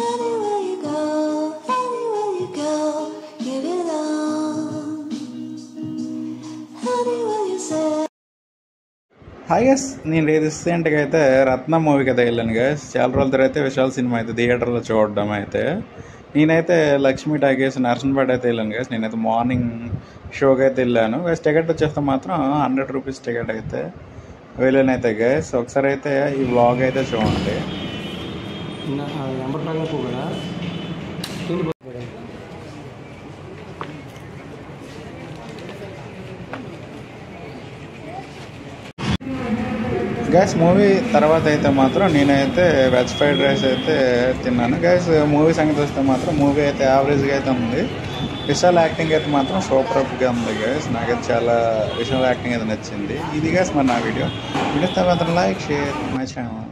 Anywhere you go, anywhere you go, you belong. Anywhere you say. Hi guys, నేను రీసెంట్గా అయితే రత్న మూవీకి అయితే వెళ్ళాను గైస్. చాలా రోజుల తర్వాత విశాల్ సినిమా అయితే థియేటర్లో చూడడం అయితే నేనైతే లక్ష్మీ టాకీస్ నర్సన్పేట అయితే వెళ్ళాను గైస్. నేనైతే మార్నింగ్ షోకి అయితే వెళ్ళాను గైస్. టికెట్ వచ్చేస్తే మాత్రం 100 రూపీస్ టికెట్ అయితే వెళ్ళాను అయితే గైస్. ఒకసారి అయితే ఈ వ్లాగ్ అయితే చూడండి. గ్యాస్ మూవీ తర్వాత అయితే మాత్రం నేనైతే వెజ్ ఫ్రైడ్ రైస్ అయితే తిన్నాను గ్యాస్. మూవీ సంగతి వస్తే మాత్రం మూవీ అయితే యావరేజ్గా అయితే ఉంది. విశాల్ యాక్టింగ్ అయితే మాత్రం సూపర్గా ఉంది గ్యాస్. నాకైతే చాలా విశాల్ యాక్టింగ్ అయితే నచ్చింది. ఇది గ్యాస్ మరి నా వీడియో తర్వాత లైక్ షేర్ మై ఛానల్.